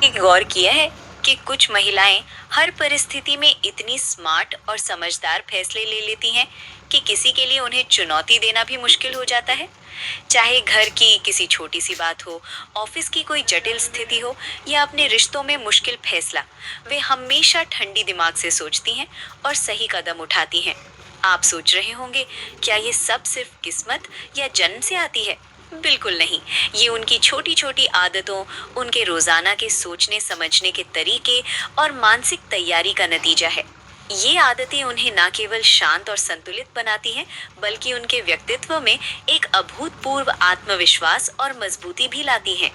गौर किया है कि कुछ महिलाएं हर परिस्थिति में इतनी स्मार्ट और समझदार फैसले ले लेती हैं कि किसी के लिए उन्हें चुनौती देना भी मुश्किल हो जाता है। चाहे घर की किसी छोटी सी बात हो, ऑफिस की कोई जटिल स्थिति हो या अपने रिश्तों में मुश्किल फैसला, वे हमेशा ठंडी दिमाग से सोचती हैं और सही कदम उठाती हैं। आप सोच रहे होंगे, क्या ये सब सिर्फ किस्मत या जन्म से आती है? बिल्कुल नहीं। ये उनकी छोटी छोटी आदतों, उनके रोजाना के सोचने समझने के तरीके और मानसिक तैयारी का नतीजा है। ये आदतें उन्हें न केवल शांत और संतुलित बनाती हैं, बल्कि उनके व्यक्तित्व में एक अभूतपूर्व आत्मविश्वास और मजबूती भी लाती हैं।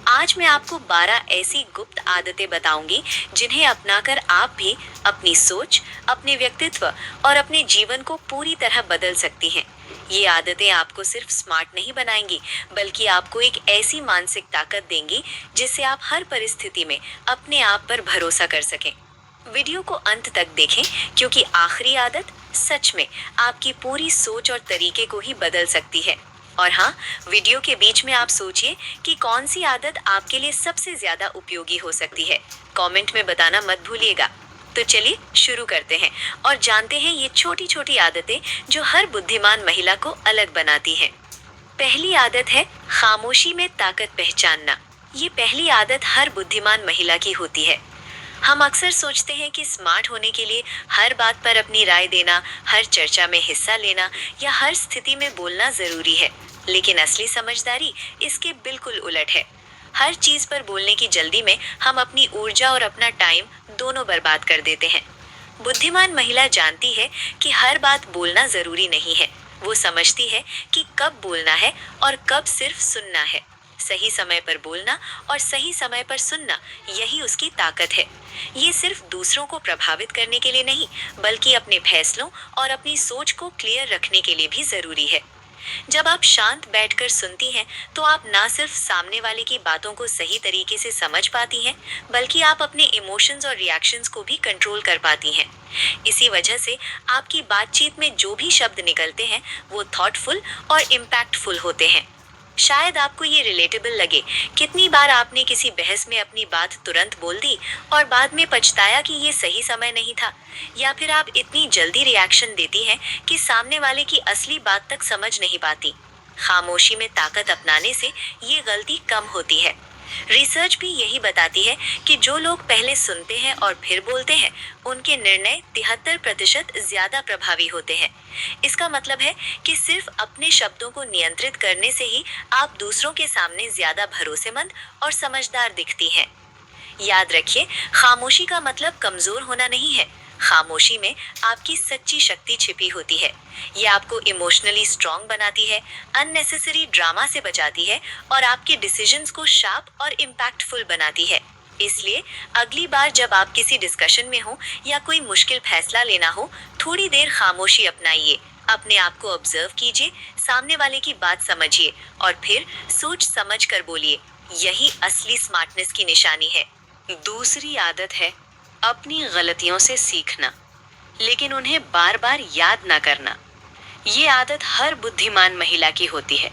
आज मैं आपको 12 ऐसी गुप्त आदतें बताऊंगी जिन्हें अपनाकर आप भी अपनी सोच, अपने व्यक्तित्व और अपने जीवन को पूरी तरह बदल सकती हैं। ये आदतें आपको सिर्फ स्मार्ट नहीं बनाएंगी, बल्कि आपको एक ऐसी मानसिक ताकत देंगी जिससे आप हर परिस्थिति में अपने आप पर भरोसा कर सकें। वीडियो को अंत तक देखें, क्योंकि आखिरी आदत सच में आपकी पूरी सोच और तरीके को ही बदल सकती है। और हाँ, वीडियो के बीच में आप सोचिए कि कौन सी आदत आपके लिए सबसे ज्यादा उपयोगी हो सकती है। कमेंट में बताना मत भूलिएगा। तो चलिए शुरू करते हैं और जानते हैं ये छोटी छोटी आदतें जो हर बुद्धिमान महिला को अलग बनाती हैं। पहली आदत है खामोशी में ताकत पहचानना। ये पहली आदत हर बुद्धिमान महिला की होती है। हम अक्सर सोचते हैं कि स्मार्ट होने के लिए हर बात पर अपनी राय देना, हर चर्चा में हिस्सा लेना या हर स्थिति में बोलना जरूरी है, लेकिन असली समझदारी इसके बिल्कुल उलट है। हर चीज पर बोलने की जल्दी में हम अपनी ऊर्जा और अपना टाइम दोनों बर्बाद कर देते हैं। बुद्धिमान महिला जानती है कि हर बात बोलना जरूरी नहीं है। वो समझती है कि कब बोलना है और कब सिर्फ सुनना है। सही समय पर बोलना और सही समय पर सुनना, यही उसकी ताकत है। ये सिर्फ दूसरों को प्रभावित करने के लिए नहीं, बल्कि अपने फैसलों और अपनी सोच को क्लियर रखने के लिए भी जरूरी है। जब आप शांत बैठकर सुनती हैं, तो आप ना सिर्फ सामने वाले की बातों को सही तरीके से समझ पाती हैं, बल्कि आप अपने इमोशंस और रिएक्शंस को भी कंट्रोल कर पाती हैं। इसी वजह से आपकी बातचीत में जो भी शब्द निकलते हैं, वो थॉटफुल और इम्पैक्टफुल होते हैं। शायद आपको ये रिलेटेबल लगे। कितनी बार आपने किसी बहस में अपनी बात तुरंत बोल दी और बाद में पछताया कि ये सही समय नहीं था, या फिर आप इतनी जल्दी रिएक्शन देती हैं कि सामने वाले की असली बात तक समझ नहीं पाती। खामोशी में ताकत अपनाने से ये गलती कम होती है। रिसर्च भी यही बताती है कि जो लोग पहले सुनते हैं और फिर बोलते हैं, उनके निर्णय 73% ज्यादा प्रभावी होते हैं। इसका मतलब है कि सिर्फ अपने शब्दों को नियंत्रित करने से ही आप दूसरों के सामने ज्यादा भरोसेमंद और समझदार दिखती हैं। याद रखिए, खामोशी का मतलब कमजोर होना नहीं है। खामोशी में आपकी सच्ची शक्ति छिपी होती है। ये आपको इमोशनली स्ट्रांग बनाती है, अननेसेसरी ड्रामा से बचाती है और आपके डिसीजंस को शार्प और इम्पैक्टफुल बनाती है। इसलिए अगली बार जब आप किसी डिस्कशन में हो या कोई मुश्किल फैसला लेना हो, थोड़ी देर खामोशी अपनाइए। अपने आप को ऑब्जर्व कीजिए, सामने वाले की बात समझिए और फिर सोच समझ कर बोलिए। यही असली स्मार्टनेस की निशानी है। दूसरी आदत है अपनी गलतियों से सीखना, लेकिन उन्हें बार बार याद ना करना। ये आदत हर बुद्धिमान महिला की होती है।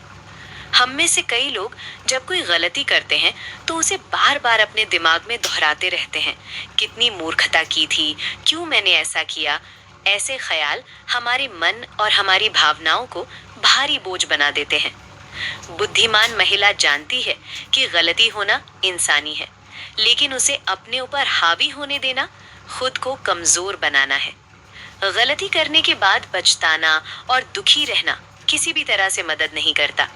हम में से कई लोग जब कोई गलती करते हैं तो उसे बार बार अपने दिमाग में दोहराते रहते हैं। कितनी मूर्खता की थी, क्यों मैंने ऐसा किया। ऐसे ख्याल हमारे मन और हमारी भावनाओं को भारी बोझ बना देते हैं। बुद्धिमान महिला जानती है कि गलती होना इंसानी है, लेकिन उसे अपने ऊपर हावी होने देना खुद को कमजोर बनाना है। गलती करने के बाद पछताना और दुखी रहना किसी भी तरह से मदद नहीं करता।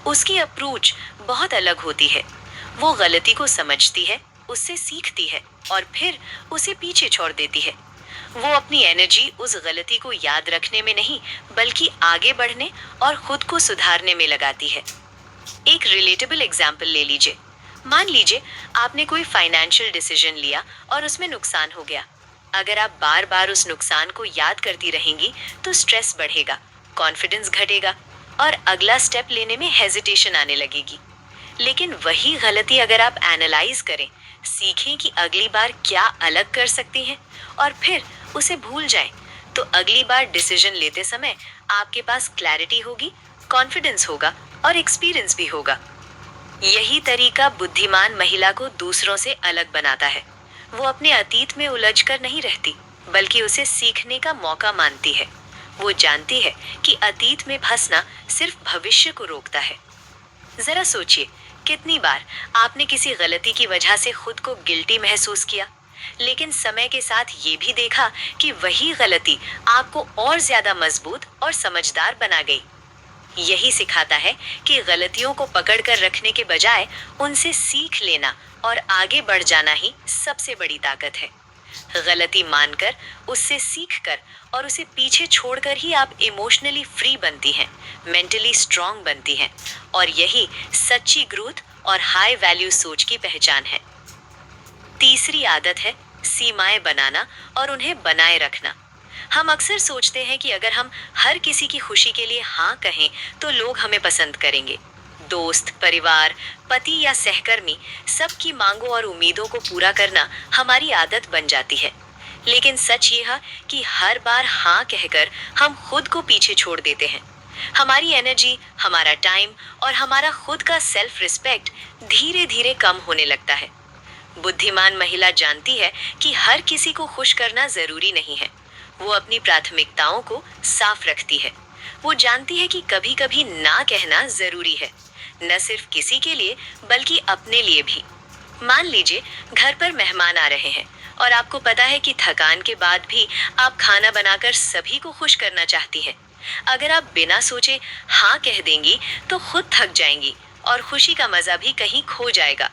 उसकी अप्रोच बहुत अलग होती है। वो गलती को समझती है, उससे सीखती है और फिर उसे पीछे छोड़ देती है। वो अपनी एनर्जी उस गलती को याद रखने में नहीं, बल्कि आगे बढ़ने और खुद को सुधारने में लगाती है। एक रिलेटेबल एग्जाम्पल ले लीजिए। मान लीजिए आपने कोई फाइनेंशियल डिसीजन लिया और उसमें नुकसान हो गया। अगर आप बार बार उस नुकसान को याद करती रहेंगी तो स्ट्रेस बढ़ेगा, कॉन्फिडेंस घटेगा और अगला स्टेप लेने में हेजिटेशन आने लगेगी। लेकिन वही गलती अगर आप एनालाइज करें, सीखें कि अगली बार क्या अलग कर सकती हैं और फिर उसे भूल जाएं, तो अगली बार डिसीजन लेते समय आपके पास क्लैरिटी होगी, कॉन्फिडेंस होगा और एक्सपीरियंस भी होगा। यही तरीका बुद्धिमान महिला को दूसरों से अलग बनाता है। वो अपने अतीत में उलझकर नहीं रहती, बल्कि उसे सीखने का मौका मानती है। वो जानती है कि अतीत में फंसना सिर्फ भविष्य को रोकता है। जरा सोचिए, कितनी बार आपने किसी गलती की वजह से खुद को गिल्टी महसूस किया, लेकिन समय के साथ ये भी देखा कि वही गलती आपको और ज्यादा मजबूत और समझदार बना गई। यही सिखाता है कि गलतियों को पकड़ कर रखने के बजाय उनसे सीख लेना और आगे बढ़ जाना ही सबसे बड़ी ताकत है। गलती मानकर, उससे सीखकर और उसे पीछे छोड़कर ही आप इमोशनली फ्री बनती हैं, मेंटली स्ट्रांग बनती हैं, और यही सच्ची ग्रोथ और हाई वैल्यू सोच की पहचान है। तीसरी आदत है सीमाएं बनाना और उन्हें बनाए रखना। हम अक्सर सोचते हैं कि अगर हम हर किसी की खुशी के लिए हाँ कहें तो लोग हमें पसंद करेंगे। दोस्त, परिवार, पति या सहकर्मी, सबकी मांगों और उम्मीदों को पूरा करना हमारी आदत बन जाती है। लेकिन सच यह है कि हर बार हाँ कहकर हम खुद को पीछे छोड़ देते हैं। हमारी एनर्जी, हमारा टाइम और हमारा खुद का सेल्फ रिस्पेक्ट धीरे धीरे कम होने लगता है। बुद्धिमान महिला जानती है कि हर किसी को खुश करना जरूरी नहीं है। वो अपनी प्राथमिकताओं को साफ रखती है। वो जानती है कि कभी कभी ना कहना जरूरी है, न सिर्फ किसी के लिए बल्कि अपने लिए भी। मान लीजिए घर पर मेहमान आ रहे हैं और आपको पता है कि थकान के बाद भी आप खाना बनाकर सभी को खुश करना चाहती हैं। अगर आप बिना सोचे हाँ कह देंगी तो खुद थक जाएंगी और खुशी का मजा भी कहीं खो जाएगा।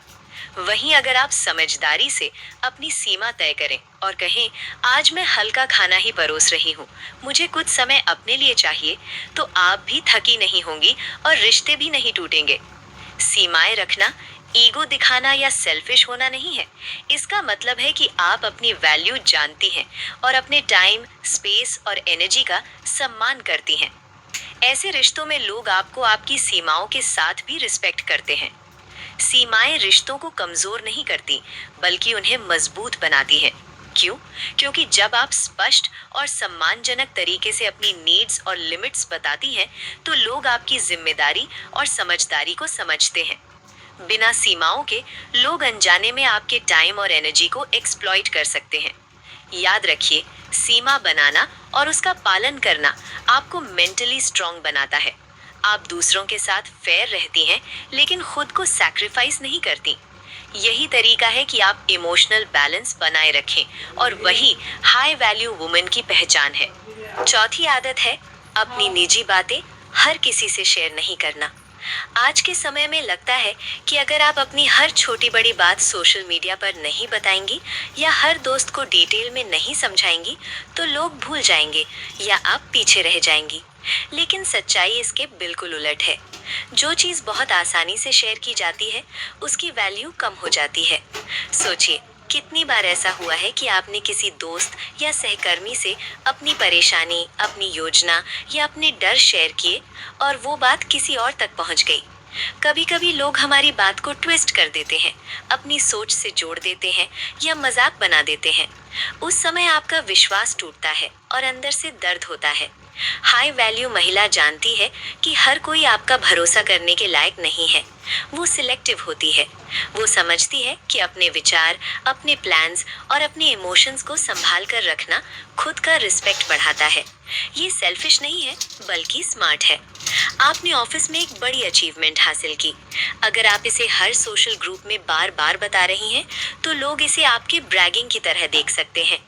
वहीं अगर आप समझदारी से अपनी सीमा तय करें और कहें, आज मैं हल्का खाना ही परोस रही हूँ, मुझे कुछ समय अपने लिए चाहिए, तो आप भी थकी नहीं होंगी और रिश्ते भी नहीं टूटेंगे। सीमाएं रखना ईगो दिखाना या सेल्फिश होना नहीं है। इसका मतलब है कि आप अपनी वैल्यू जानती हैं और अपने टाइम, स्पेस और एनर्जी का सम्मान करती हैं। ऐसे रिश्तों में लोग आपको आपकी सीमाओं के साथ भी रिस्पेक्ट करते हैं। सीमाएं रिश्तों को कमजोर नहीं करती, बल्कि उन्हें मजबूत बनाती है। क्यों? क्योंकि जब आप स्पष्ट और सम्मानजनक तरीके से अपनी नीड्स और लिमिट्स बताती हैं, तो लोग आपकी जिम्मेदारी और समझदारी को समझते हैं। बिना सीमाओं के लोग अनजाने में आपके टाइम और एनर्जी को एक्सप्लॉइट कर सकते हैं। याद रखिए, सीमा बनाना और उसका पालन करना आपको मेंटली स्ट्रांग बनाता है। आप दूसरों के साथ फेयर रहती हैं, लेकिन खुद को सैक्रिफाइस नहीं करती। यही तरीका है कि आप इमोशनल बैलेंस बनाए रखें, और वही हाई वैल्यू वुमेन की पहचान है। चौथी आदत है अपनी निजी बातें हर किसी से शेयर नहीं करना। आज के समय में लगता है कि अगर आप अपनी हर छोटी बड़ी बात सोशल मीडिया पर नहीं बताएंगी या हर दोस्त को डिटेल में नहीं समझाएंगी, तो लोग भूल जाएंगे या आप पीछे रह जाएंगी। लेकिन सच्चाई इसके बिल्कुल उलट है। जो चीज़ बहुत आसानी से शेयर की जाती है, उसकी वैल्यू कम हो जाती है। सोचिए, कितनी बार ऐसा हुआ है कि आपने किसी दोस्त या सहकर्मी से अपनी परेशानी, अपनी योजना या अपने डर शेयर किए और वो बात किसी और तक पहुंच गई। कभी कभी लोग हमारी बात को ट्विस्ट कर देते हैं, अपनी सोच से जोड़ देते हैं या मजाक बना देते हैं। उस समय आपका विश्वास टूटता है और अंदर से दर्द होता है। हाई वैल्यू महिला जानती है कि हर कोई आपका भरोसा करने के लायक नहीं है। वो सिलेक्टिव होती है। वो समझती है कि अपने विचार, अपने प्लान्स और अपने इमोशंस को संभाल कर रखना खुद का रिस्पेक्ट बढ़ाता है। ये सेल्फिश नहीं है, बल्कि स्मार्ट है। आपने ऑफिस में एक बड़ी अचीवमेंट हासिल की। अगर आप इसे हर सोशल ग्रुप में बार बार बता रही हैं, तो लोग इसे आपके ब्रैगिंग की तरह देख सकते हैं।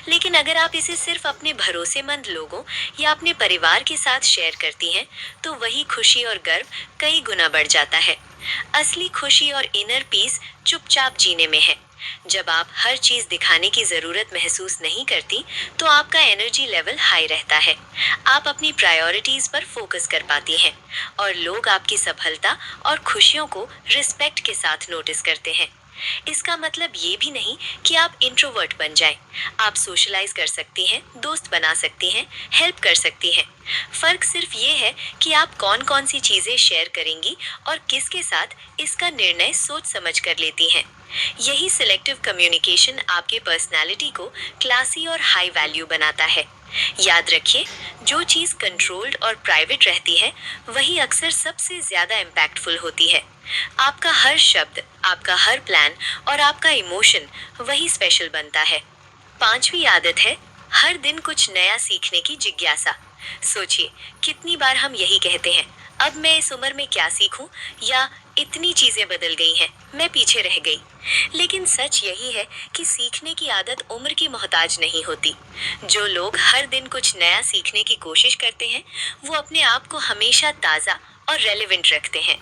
लेकिन अगर आप इसे सिर्फ अपने भरोसेमंद लोगों या अपने परिवार के साथ शेयर करती हैं, तो वही खुशी और गर्व कई गुना बढ़ जाता है। असली खुशी और इनर पीस चुपचाप जीने में है। जब आप हर चीज दिखाने की जरूरत महसूस नहीं करती, तो आपका एनर्जी लेवल हाई रहता है। आप अपनी प्रायोरिटीज पर फोकस कर पाती हैं और लोग आपकी सफलता और खुशियों को रिस्पेक्ट के साथ नोटिस करते हैं। इसका मतलब ये भी नहीं कि आप इंट्रोवर्ट बन जाएं। आप सोशलाइज कर सकती हैं, दोस्त बना सकती हैं, हेल्प कर सकती हैं। फर्क सिर्फ ये है कि आप कौन कौन सी चीजें शेयर करेंगी और किसके साथ, इसका निर्णय सोच समझ कर लेती हैं। यही सिलेक्टिव कम्युनिकेशन आपके पर्सनालिटी को क्लासी और हाई वैल्यू बनाता है। याद रखिए, जो चीज कंट्रोल्ड और प्राइवेट रहती है वही अक्सर सबसे ज्यादा इम्पैक्टफुल होती है। आपका हर शब्द, आपका हर प्लान और आपका इमोशन वही स्पेशल बनता है। पांचवी आदत है हर दिन कुछ नया सीखने की जिज्ञासा। सोचिए, कितनी बार हम यही कहते हैं, अब मैं इस उम्र में क्या सीखूं, या इतनी चीजें बदल गई हैं, मैं पीछे रह गई। लेकिन सच यही है कि सीखने की आदत उम्र की मोहताज नहीं होती। जो लोग हर दिन कुछ नया सीखने की कोशिश करते हैं, वो अपने आप को हमेशा ताज़ा और रेलेवेंट रखते हैं।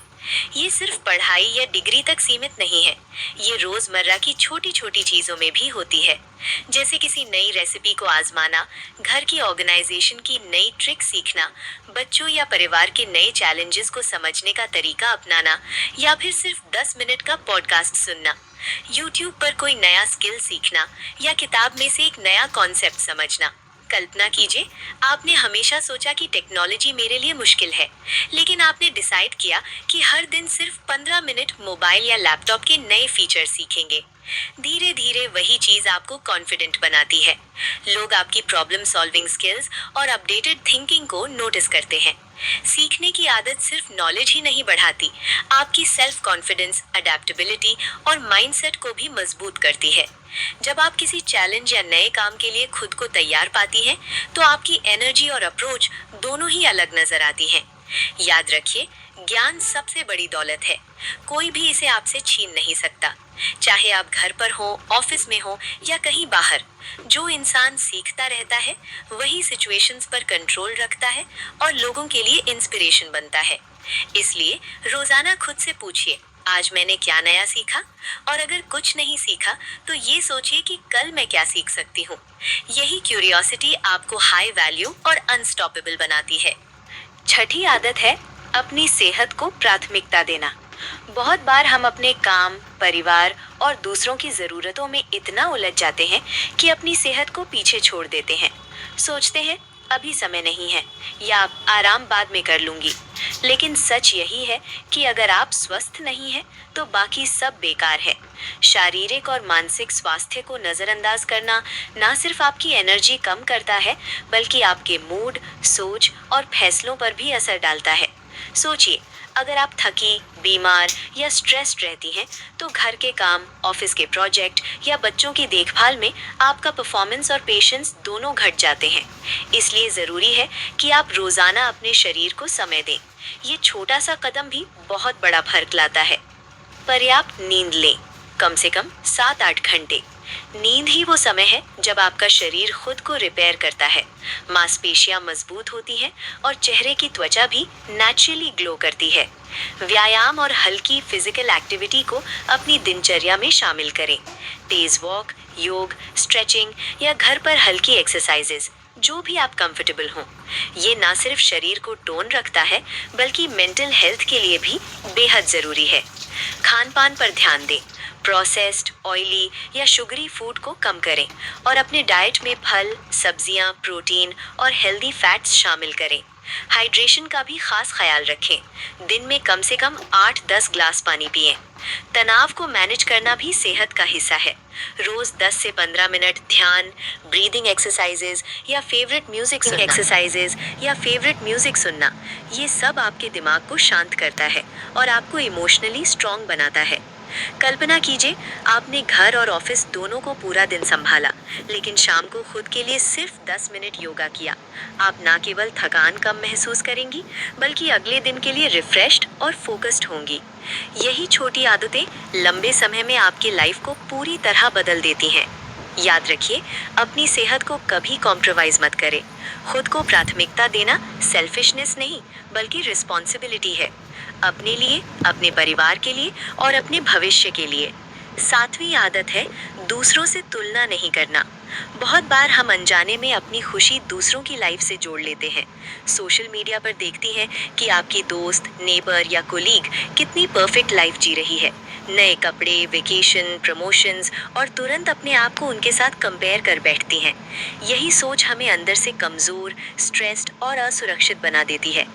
ये सिर्फ पढ़ाई या डिग्री तक सीमित नहीं है, ये रोजमर्रा की छोटी छोटी चीजों में भी होती है। जैसे किसी नई रेसिपी को आजमाना, घर की ऑर्गेनाइजेशन की नई ट्रिक सीखना, बच्चों या परिवार के नए चैलेंजेस को समझने का तरीका अपनाना, या फिर सिर्फ 10 मिनट का पॉडकास्ट सुनना। यूट्यूब पर कोई नया स्किल सीखना या किताब में से एक नया कॉन्सेप्ट समझना। कल्पना कीजिए, आपने हमेशा सोचा कि टेक्नोलॉजी मेरे लिए मुश्किल है, लेकिन आपने डिसाइड किया कि हर दिन सिर्फ 15 मिनट मोबाइल या लैपटॉप के नए फीचर सीखेंगे। धीरे धीरे वही चीज आपको कॉन्फिडेंट बनाती है। लोग आपकी प्रॉब्लम सॉल्विंग स्किल्स और अपडेटेड थिंकिंग को नोटिस करते हैं। सीखने की आदत सिर्फ नॉलेज ही नहीं बढ़ाती, आपकी सेल्फ कॉन्फिडेंस, अडेप्टेबिलिटी और माइंडसेट को भी मजबूत करती है। जब आप किसी चैलेंज या नए काम के लिए खुद को तैयार पाती हैं, तो आपकी एनर्जी और अप्रोच दोनों ही अलग नजर आती हैं। याद रखिए, ज्ञान सबसे बड़ी दौलत है, कोई भी इसे आपसे छीन नहीं सकता। चाहे आप घर पर हो, ऑफिस में हो या कहीं बाहर, जो इंसान सीखता रहता है वही सिचुएशंस पर कंट्रोल रखता है और लोगों के लिए इंस्पिरेशन बनता है। इसलिए रोजाना खुद से पूछिए, आज मैंने क्या नया सीखा, और अगर कुछ नहीं सीखा तो ये सोचिए कि कल मैं क्या सीख सकती हूँ। यही क्यूरियोसिटी आपको हाई वैल्यू और अनस्टॉपेबल बनाती है। छठी आदत है अपनी सेहत को प्राथमिकता देना। बहुत बार हम अपने काम, परिवार और दूसरों की जरूरतों में इतना उलझ जाते हैं कि अपनी सेहत को पीछे छोड़ देते हैं। सोचते हैं अभी समय नहीं है, या आराम बाद में कर लूंगी। लेकिन सच यही है कि अगर आप स्वस्थ नहीं हैं, तो बाकी सब बेकार है। शारीरिक और मानसिक स्वास्थ्य को नजरअंदाज करना ना सिर्फ आपकी एनर्जी कम करता है, बल्कि आपके मूड, सोच और फैसलों पर भी असर डालता है। सोचिए, अगर आप थकी, बीमार या स्ट्रेस्ड रहती हैं, तो घर के काम, ऑफिस के प्रोजेक्ट या बच्चों की देखभाल में आपका परफॉर्मेंस और पेशेंस दोनों घट जाते हैं। इसलिए ज़रूरी है कि आप रोज़ाना अपने शरीर को समय दें। ये छोटा सा कदम भी बहुत बड़ा फर्क लाता है। पर्याप्त नींद लें, कम से कम 7-8 घंटे। नींद ही वो समय है जब आपका शरीर खुद को रिपेयर करता है, मांसपेशियां मजबूत होती हैं और चेहरे की त्वचा भी नेचुरली ग्लो करती है। व्यायाम और हल्की फिजिकल एक्टिविटी को अपनी दिनचर्या में शामिल करें। तेज वॉक, योग, स्ट्रेचिंग या घर पर हल्की एक्सरसाइजेज, जो भी आप कंफर्टेबल हों। ये ना सिर्फ शरीर को टोन रखता है, बल्कि मेंटल हेल्थ के लिए भी बेहद ज़रूरी है। खान पान पर ध्यान दें, प्रोसेस्ड, ऑयली या शुगरी फूड को कम करें और अपने डाइट में फल, सब्जियां, प्रोटीन और हेल्दी फैट्स शामिल करें। हाइड्रेशन का भी खास ख्याल रखें। दिन में कम से कम 8-10 ग्लास पानी पिएं। तनाव को मैनेज करना भी सेहत का हिस्सा है। रोज 10 से 15 मिनट ध्यान, ब्रीदिंग एक्सरसाइजेज या फेवरेट म्यूजिक सुनना, ये सब आपके दिमाग को शांत करता है और आपको इमोशनली स्ट्रांग बनाता है। कल्पना कीजिए, आपने घर और ऑफिस दोनों को पूरा दिन संभाला, लेकिन शाम को खुद के लिए सिर्फ 10 मिनट योगा किया। आप ना केवल थकान कम महसूस करेंगी, बल्कि अगले दिन के लिए रिफ्रेश्ड और फोकस्ड होंगी। यही छोटी आदतें लंबे समय में आपकी लाइफ को पूरी तरह बदल देती हैं। याद रखिए, अपनी सेहत को कभी कॉम्प्रोमाइज मत करें। खुद को प्राथमिकता देना सेल्फिशनेस नहीं, बल्कि रिस्पॉन्सिबिलिटी है, अपने लिए, अपने परिवार के लिए और अपने भविष्य के लिए। 7वीं आदत है दूसरों से तुलना नहीं करना। बहुत बार हम अनजाने में अपनी खुशी दूसरों की लाइफ से जोड़ लेते हैं। सोशल मीडिया पर देखती हैं कि आपकी दोस्त, नेबर या कोलीग कितनी परफेक्ट लाइफ जी रही है, नए कपड़े, वेकेशन, प्रमोशंस, और तुरंत अपने आप को उनके साथ कंपेयर कर बैठती हैं। यही सोच हमें अंदर से कमज़ोर, स्ट्रेस्ड और असुरक्षित बना देती है।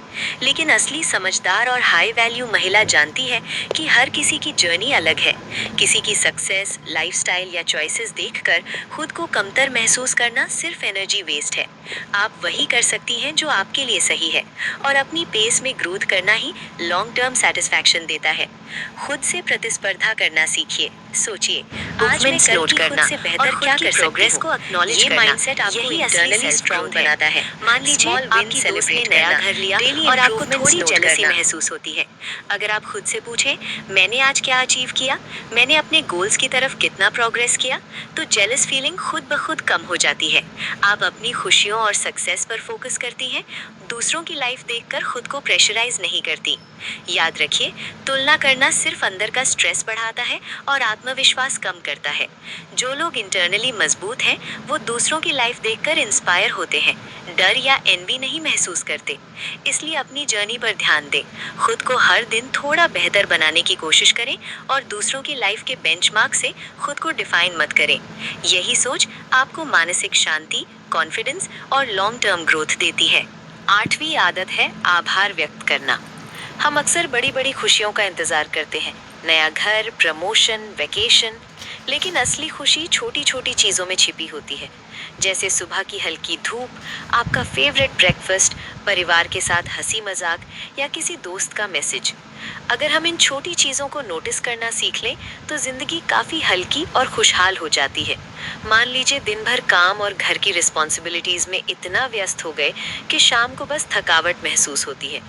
लेकिन असली समझदार और हाई वैल्यू महिला जानती है कि हर किसी की जर्नी अलग है। किसी की सक्सेस, लाइफस्टाइल या चॉइसेस देखकर खुद को कमतर महसूस करना सिर्फ एनर्जी वेस्ट है। आप वही कर सकती हैं जो आपके लिए सही है और अपनी पेस में ग्रोथ करना ही लॉन्ग टर्म सेटिस्फैक्शन देता है। खुद से प्रतिस्पर्धा करना सीखिए। सोचिए, आज मैं मूवमेंट्स कल नोट की खुद करना से और बेहतर खुद क्या की कर सकती प्रोग्रेस हूँ। को एक्नॉलेज ये करना, माइंडसेट आपको यही असली इंटरनली सेल्फ स्ट्रांग ग्रोथ है। बनाता है। मान लीजिए स्मॉल विन आपकी दोस्त ने सेलिब्रेट नया करना, घर लिया डेली और आपको इम्प्रूवमेंट्स थोड़ी नोट जेलसी करना। महसूस होती है। अगर आप खुद से पूछें, मैंने आज क्या अचीव किया, मैंने अपने गोल्स की तरफ कितना प्रोग्रेस किया, तो जेलस फीलिंग खुद ब खुद कम हो जाती है। आप अपनी खुशियों और सक्सेस पर फोकस करती हैं, दूसरों की लाइफ देखकर खुद को प्रेशराइज नहीं करती। याद रखिए, तुलना करना सिर्फ अंदर का स्ट्रेस बढ़ाता है और आत्मविश्वास कम करता है। जो लोग इंटरनली मजबूत हैं, वो दूसरों की लाइफ देखकर इंस्पायर होते हैं, डर या एनवी नहीं महसूस करते। इसलिए अपनी जर्नी पर ध्यान दें, खुद को हर दिन थोड़ा बेहतर बनाने की कोशिश करें और दूसरों की लाइफ के बेंचमार्क से खुद को डिफाइन मत करें। यही सोच आपको मानसिक शांति, कॉन्फिडेंस और लॉन्ग टर्म ग्रोथ देती है। 8वीं आदत है आभार व्यक्त करना। हम अक्सर बड़ी बड़ी खुशियों का इंतजार करते हैं, नया घर, प्रमोशन, वेकेशन, लेकिन असली खुशी छोटी छोटी चीजों में छिपी होती है। जैसे सुबह की हल्की धूप, आपका फेवरेट ब्रेकफास्ट, परिवार के साथ हंसी मजाक या किसी दोस्त का मैसेज। अगर हम इन छोटी चीजों को नोटिस करना सीख लें तो जिंदगी काफी हल्की और खुशहाल हो जाती है। मान लीजिए दिन भर काम और घर की रिस्पॉन्सिबिलिटीज में इतना व्यस्त हो गए कि शाम को बस थकावट महसूस होती है।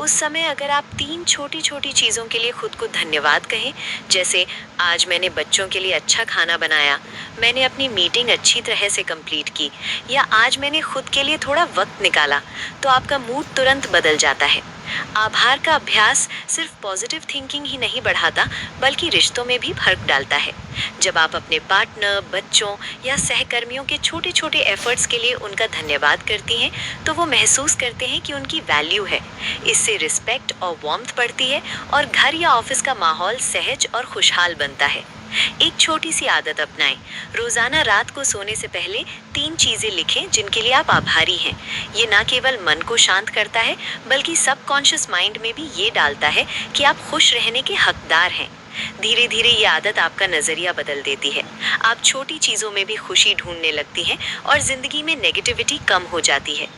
उस समय अगर आप 3 छोटी छोटी चीजों के लिए खुद को धन्यवाद कहें, जैसे आज मैंने बच्चों के लिए अच्छा खाना बनाया, मैंने अपनी मीटिंग अच्छी तरह से कंप्लीट की, या आज मैंने खुद के लिए थोड़ा वक्त निकाला, तो आपका मूड तुरंत बदल जाता है। आभार का अभ्यास सिर्फ पॉजिटिव थिंकिंग ही नहीं बढ़ाता, बल्कि रिश्तों में भी फर्क डालता है। जब आप अपने पार्टनर, बच्चों या सहकर्मियों के छोटे छोटे एफर्ट्स के लिए उनका धन्यवाद करती हैं, तो वो महसूस करते हैं कि उनकी वैल्यू है। इससे रिस्पेक्ट और वार्मथ बढ़ती है और घर या ऑफिस का माहौल सहज और खुशहाल बनता है। एक छोटी सी आदत अपनाएं, रोजाना रात को सोने से पहले 3 चीजें लिखें जिनके लिए आप आभारी हैं। ये ना केवल मन को शांत करता है, बल्कि सबकॉन्शियस माइंड में भी ये डालता है कि आप खुश रहने के हकदार हैं। धीरे धीरे ये आदत आपका नजरिया बदल देती है। आप छोटी चीजों में भी खुशी ढूंढने लगती हैं और जिंदगी में नेगेटिविटी कम हो जाती है।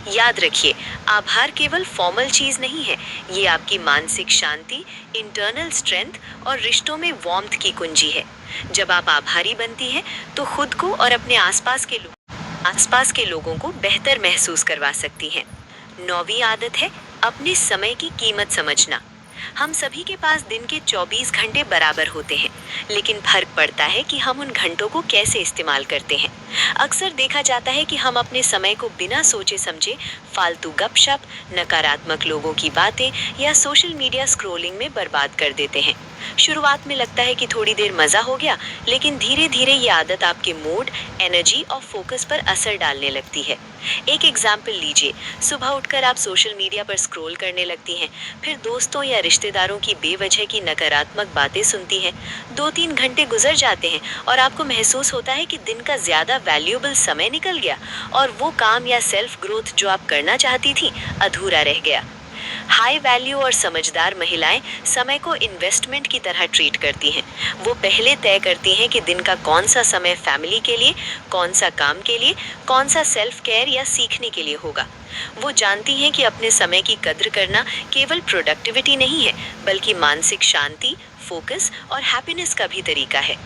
याद रखिए, आभार केवल फॉर्मल चीज नहीं है, ये आपकी मानसिक शांति, इंटरनल स्ट्रेंथ और रिश्तों में वार्मथ की कुंजी है। जब आप आभारी बनती हैं, तो खुद को और अपने आसपास के लोगों को बेहतर महसूस करवा सकती हैं। 9वीं आदत है अपने समय की कीमत समझना। हम सभी के पास दिन के 24 घंटे बराबर होते हैं, लेकिन फर्क पड़ता है कि हम उन घंटों को कैसे इस्तेमाल करते हैं। अक्सर देखा जाता है कि हम अपने समय को बिना सोचे समझे फालतू गपशप, नकारात्मक लोगों की बातें या सोशल मीडिया स्क्रॉलिंग में बर्बाद कर देते हैं। शुरुआत में लगता है कि थोड़ी देर मजा हो गया, लेकिन धीरे धीरे ये आदत आपके मूड, एनर्जी और फोकस पर असर डालने लगती है। एक एग्जाम्पल लीजिए, सुबह उठकर आप सोशल मीडिया पर स्क्रॉल करने लगती हैं, फिर दोस्तों या रिश्तेदारों की बेवजह की नकारात्मक बातें सुनती हैं। 2-3 घंटे गुजर जाते हैं और आपको महसूस होता है कि दिन का ज्यादा वैल्यूएबल समय निकल गया और वो काम या सेल्फ ग्रोथ जो आप करना चाहती थी, अधूरा रह गया। हाई वैल्यू और समझदार महिलाएं समय को इन्वेस्टमेंट की तरह ट्रीट करती हैं। वो पहले तय करती हैं कि दिन का कौन सा समय फैमिली के लिए, कौन सा काम के लिए, कौन सा सेल्फ केयर या सीखने के लिए होगा। वो जानती हैं कि अपने समय की कद्र करना केवल प्रोडक्टिविटी नहीं है, बल्कि मानसिक शांति, फोकस और हैप्पीनेस का भी तरीका है।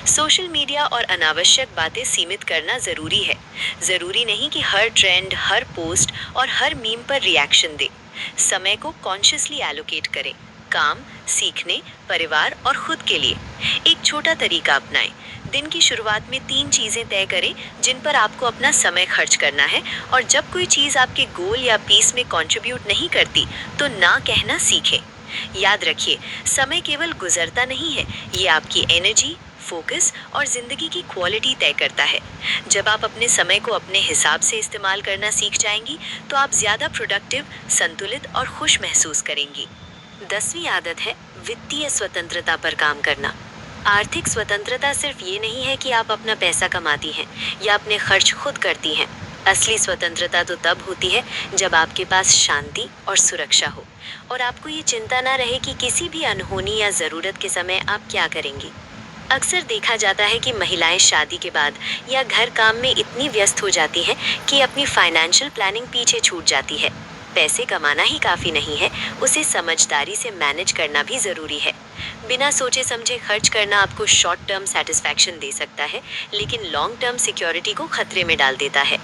सोशल मीडिया और अनावश्यक बातें सीमित करना जरूरी है। जरूरी नहीं कि हर ट्रेंड, हर पोस्ट और हर मीम पर रिएक्शन दे। समय को कॉन्शियसली एलोकेट करें, काम, सीखने, परिवार और खुद के लिए। एक छोटा तरीका अपनाएं, दिन की शुरुआत में 3 चीजें तय करें जिन पर आपको अपना समय खर्च करना है, और जब कोई चीज आपके गोल या पीस में कंट्रीब्यूट नहीं करती, तो ना कहना सीखें। याद रखिए, समय केवल गुजरता नहीं है, ये आपकी एनर्जी, फोकस और जिंदगी की क्वालिटी तय करता है। जब आप अपने समय को अपने हिसाब से इस्तेमाल करना सीख जाएंगी, तो आप ज्यादा प्रोडक्टिव, संतुलित और खुश महसूस करेंगी। 10वीं आदत है वित्तीय स्वतंत्रता पर काम करना। आर्थिक स्वतंत्रता सिर्फ ये नहीं है कि आप अपना पैसा कमाती हैं या अपने खर्च खुद करती हैं। असली स्वतंत्रता तो तब होती है जब आपके पास शांति और सुरक्षा हो, और आपको ये चिंता ना रहे कि किसी भी अनहोनी या जरूरत के समय आप क्या करेंगी। अक्सर देखा जाता है कि महिलाएं शादी के बाद या घर काम में इतनी व्यस्त हो जाती हैं कि अपनी फाइनेंशियल प्लानिंग पीछे छूट जाती है। पैसे कमाना ही काफ़ी नहीं है, उसे समझदारी से मैनेज करना भी ज़रूरी है। बिना सोचे समझे खर्च करना आपको शॉर्ट टर्म सेटिस्फैक्शन दे सकता है, लेकिन लॉन्ग टर्म सिक्योरिटी को खतरे में डाल देता है।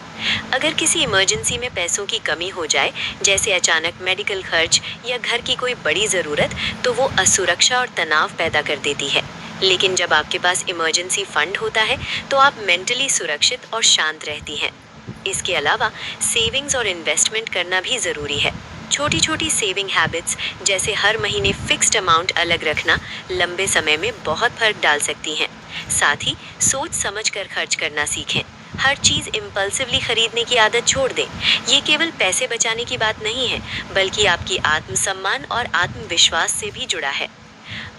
अगर किसी इमरजेंसी में पैसों की कमी हो जाए, जैसे अचानक मेडिकल खर्च या घर की कोई बड़ी ज़रूरत, तो वो असुरक्षा और तनाव पैदा कर देती है। लेकिन जब आपके पास इमरजेंसी फंड होता है, तो आप मेंटली सुरक्षित और शांत रहती हैं। इसके अलावा सेविंग्स और इन्वेस्टमेंट करना भी ज़रूरी है। छोटी छोटी सेविंग हैबिट्स, जैसे हर महीने फिक्स्ड अमाउंट अलग रखना, लंबे समय में बहुत फर्क डाल सकती हैं। साथ ही सोच समझ कर खर्च करना सीखें। हर चीज़ इम्पल्सिवली खरीदने की आदत छोड़ दें। ये केवल पैसे बचाने की बात नहीं है, बल्कि आपकी आत्मसम्मान और आत्मविश्वास से भी जुड़ा है।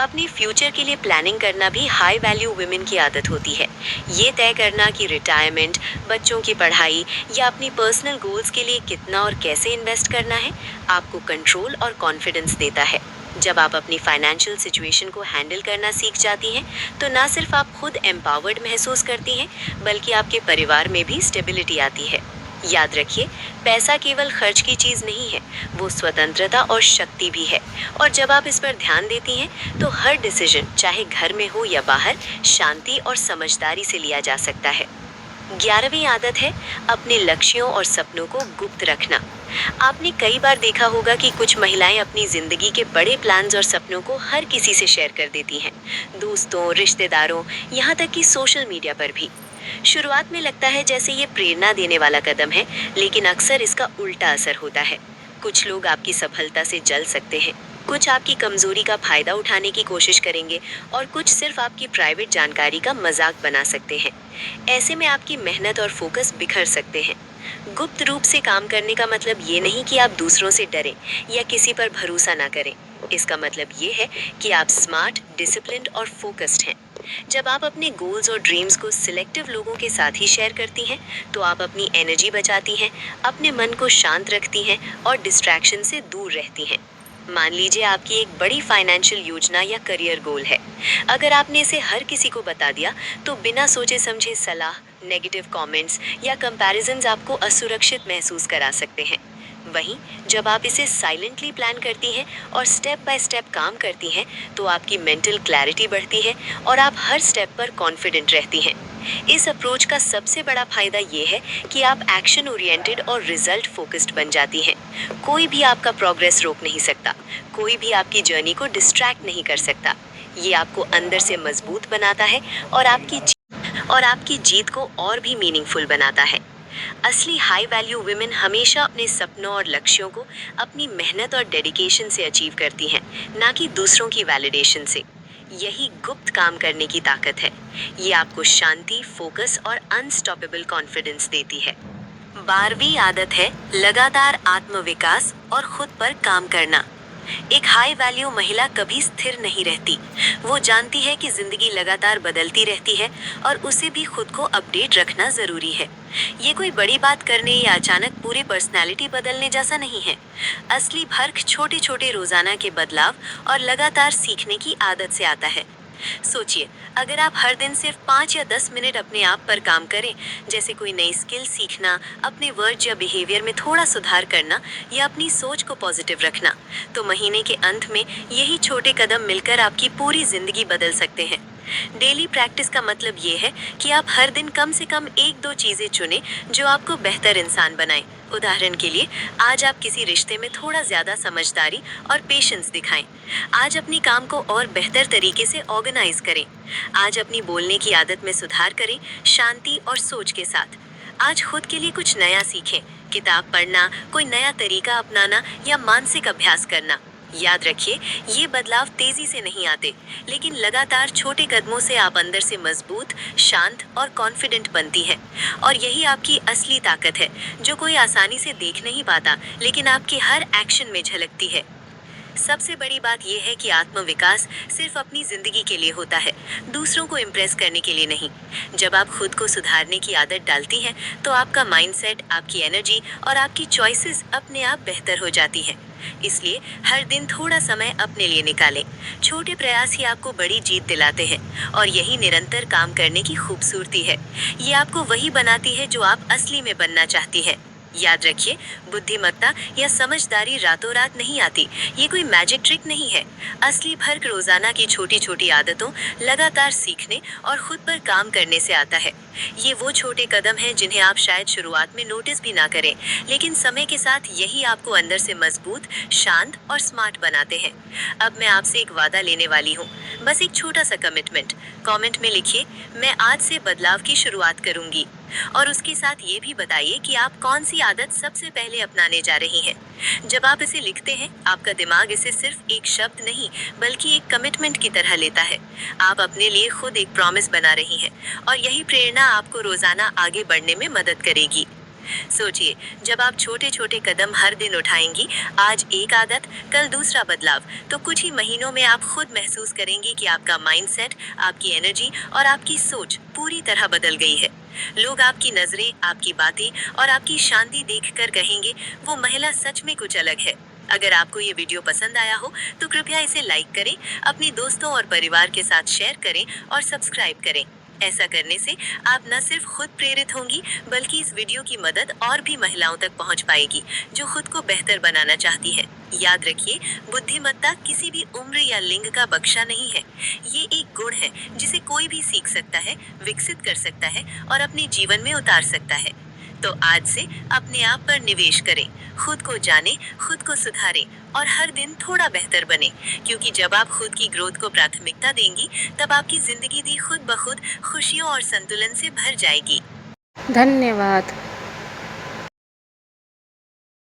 अपने फ्यूचर के लिए प्लानिंग करना भी हाई वैल्यू वुमेन की आदत होती है। ये तय करना कि रिटायरमेंट, बच्चों की पढ़ाई या अपनी पर्सनल गोल्स के लिए कितना और कैसे इन्वेस्ट करना है, आपको कंट्रोल और कॉन्फिडेंस देता है। जब आप अपनी फाइनेंशियल सिचुएशन को हैंडल करना सीख जाती हैं, तो ना सिर्फ आप खुद एम्पावर्ड महसूस करती हैं, बल्कि आपके परिवार में भी स्टेबिलिटी आती है। याद रखिए, पैसा केवल खर्च की चीज़ नहीं है, वो स्वतंत्रता और शक्ति भी है। और जब आप इस पर ध्यान देती हैं, तो हर डिसीजन, चाहे घर में हो या बाहर, शांति और समझदारी से लिया जा सकता है। 11वीं आदत है अपने लक्ष्यों और सपनों को गुप्त रखना। आपने कई बार देखा होगा कि कुछ महिलाएं अपनी जिंदगी के बड़े प्लान्स और सपनों को हर किसी से शेयर कर देती हैं, दोस्तों, रिश्तेदारों, यहाँ तक कि सोशल मीडिया पर भी। शुरुआत में लगता है जैसे ये प्रेरणा देने वाला कदम है, लेकिन अक्सर इसका उल्टा असर होता है। कुछ लोग आपकी सफलता से जल सकते हैं, कुछ आपकी कमजोरी का फायदा उठाने की कोशिश करेंगे, और कुछ सिर्फ आपकी प्राइवेट जानकारी का मजाक बना सकते हैं। ऐसे में आपकी मेहनत और फोकस बिखर सकते हैं। गुप्त रूप से काम करने का मतलब ये नहीं कि आप दूसरों से डरें या किसी पर भरोसा ना करें। इसका मतलब ये है कि आप स्मार्ट, डिसिप्लिन्ड और फोकस्ड हैं। जब आप अपने गोल्स और ड्रीम्स को सिलेक्टिव लोगों के साथ ही शेयर करती हैं, तो आप अपनी एनर्जी बचाती हैं, अपने मन को शांत रखती हैं और डिस्ट्रैक्शन से दूर रहती हैं। मान लीजिए आपकी एक बड़ी फाइनेंशियल योजना या करियर गोल है। अगर आपने इसे हर किसी को बता दिया, तो बिना सोचे समझे सलाह, नेगेटिव कमेंट्स या कंपैरिजंस आपको असुरक्षित महसूस करा सकते हैं। वहीं जब आप इसे साइलेंटली प्लान करती हैं और स्टेप बाय स्टेप काम करती हैं, तो आपकी मेंटल क्लैरिटी बढ़ती है और आप हर स्टेप पर कॉन्फिडेंट रहती हैं। इस अप्रोच का सबसे बड़ा फायदा ये है कि आप एक्शन ओरिएंटेड और रिजल्ट फोकस्ड बन जाती हैं। कोई भी आपका प्रोग्रेस रोक नहीं सकता, कोई भी आपकी जर्नी को डिस्ट्रैक्ट नहीं कर सकता। ये आपको अंदर से मजबूत बनाता है और आपकी जीत को और भी मीनिंगफुल बनाता है। असली हाई वैल्यू वुमेन हमेशा अपने सपनों और लक्ष्यों को अपनी मेहनत और डेडिकेशन से अचीव करती हैं, ना कि दूसरों की वैलिडेशन से। यही गुप्त काम करने की ताकत है। ये आपको शांति, फोकस और अनस्टॉपेबल कॉन्फिडेंस देती है। 12वीं आदत है लगातार आत्मविकास और खुद पर काम करना। एक हाई वैल्यू महिला कभी स्थिर नहीं रहती। वो जानती है कि जिंदगी लगातार बदलती रहती है और उसे भी खुद को अपडेट रखना जरूरी है। ये कोई बड़ी बात करने या अचानक पूरी पर्सनालिटी बदलने जैसा नहीं है। असली फर्क छोटे छोटे रोजाना के बदलाव और लगातार सीखने की आदत से आता है। सोचिए, अगर आप हर दिन सिर्फ 5 या 10 मिनट अपने आप पर काम करें, जैसे कोई नई स्किल सीखना, अपने वर्ड्स या बिहेवियर में थोड़ा सुधार करना या अपनी सोच को पॉजिटिव रखना, तो महीने के अंत में यही छोटे कदम मिलकर आपकी पूरी जिंदगी बदल सकते हैं। डेली प्रैक्टिस का मतलब ये है कि आप हर दिन कम से कम 1-2 चीजें चुनें जो आपको बेहतर इंसान बनाएं। उदाहरण के लिए, आज आप किसी रिश्ते में थोड़ा ज्यादा समझदारी और पेशेंस दिखाएं। आज अपनी काम को और बेहतर तरीके से ऑर्गेनाइज करें। आज अपनी बोलने की आदत में सुधार करें, शांति और सोच के साथ। आज खुद के लिए कुछ नया सीखें, किताब पढ़ना, कोई नया तरीका अपनाना या मानसिक अभ्यास करना। याद रखिए, ये बदलाव तेजी से नहीं आते, लेकिन लगातार छोटे कदमों से आप अंदर से मजबूत, शांत और कॉन्फिडेंट बनती हैं। और यही आपकी असली ताकत है, जो कोई आसानी से देख नहीं पाता, लेकिन आपके हर एक्शन में झलकती है। सबसे बड़ी बात यह है कि आत्मविकास सिर्फ अपनी जिंदगी के लिए होता है, दूसरों को इम्प्रेस करने के लिए नहीं। जब आप खुद को सुधारने की आदत डालती हैं, तो आपका माइंडसेट, आपकी एनर्जी और आपकी चॉइसेस अपने आप बेहतर हो जाती हैं। इसलिए हर दिन थोड़ा समय अपने लिए निकालें। छोटे प्रयास ही आपको बड़ी जीत दिलाते हैं और यही निरंतर काम करने की खूबसूरती है। ये आपको वही बनाती है जो आप असली में बनना चाहती हैं। याद रखिए, बुद्धिमत्ता या समझदारी रातों रात नहीं आती। ये कोई मैजिक ट्रिक नहीं है। असली फर्क रोजाना की छोटी छोटी आदतों, लगातार सीखने और खुद पर काम करने से आता है। ये वो छोटे कदम हैं जिन्हें आप शायद शुरुआत में नोटिस भी ना करें, लेकिन समय के साथ यही आपको अंदर से मजबूत, शांत और स्मार्ट बनाते हैं। अब मैं आपसे एक वादा लेने वाली हूँ, बस एक छोटा सा कमिटमेंट। कमेंट में लिखिए, मैं आज से बदलाव की शुरुआत करूंगी। और उसके साथ ये भी बताइए कि आप कौन सी आदत सबसे पहले अपनाने जा रही हैं। जब आप इसे लिखते हैं, आपका दिमाग इसे सिर्फ एक शब्द नहीं, बल्कि एक कमिटमेंट की तरह लेता है। आप अपने लिए खुद एक प्रॉमिस बना रही हैं और यही प्रेरणा आपको रोजाना आगे बढ़ने में मदद करेगी। सोचिए, जब आप छोटे छोटे कदम हर दिन उठाएंगी, आज एक आदत, कल दूसरा बदलाव, तो कुछ ही महीनों में आप खुद महसूस करेंगी कि आपका माइंडसेट, आपकी एनर्जी और आपकी सोच पूरी तरह बदल गई है। लोग आपकी नजरें, आपकी बातें और आपकी शांति देखकर कहेंगे, वो महिला सच में कुछ अलग है। अगर आपको ये वीडियो पसंद आया हो तो कृपया इसे लाइक करें, अपने दोस्तों और परिवार के साथ शेयर करें और सब्सक्राइब करें। ऐसा करने से आप न सिर्फ खुद प्रेरित होंगी, बल्कि इस वीडियो की मदद और भी महिलाओं तक पहुंच पाएगी जो खुद को बेहतर बनाना चाहती हैं। याद रखिए, बुद्धिमत्ता किसी भी उम्र या लिंग का बख्शा नहीं है। ये एक गुण है जिसे कोई भी सीख सकता है, विकसित कर सकता है और अपने जीवन में उतार सकता है। तो आज से अपने आप पर निवेश करें, खुद को जानें, खुद को सुधारें और हर दिन थोड़ा बेहतर बने, क्योंकि जब आप खुद की ग्रोथ को प्राथमिकता देंगी, तब आपकी जिंदगी भी खुद ब खुद खुशियों और संतुलन से भर जाएगी। धन्यवाद।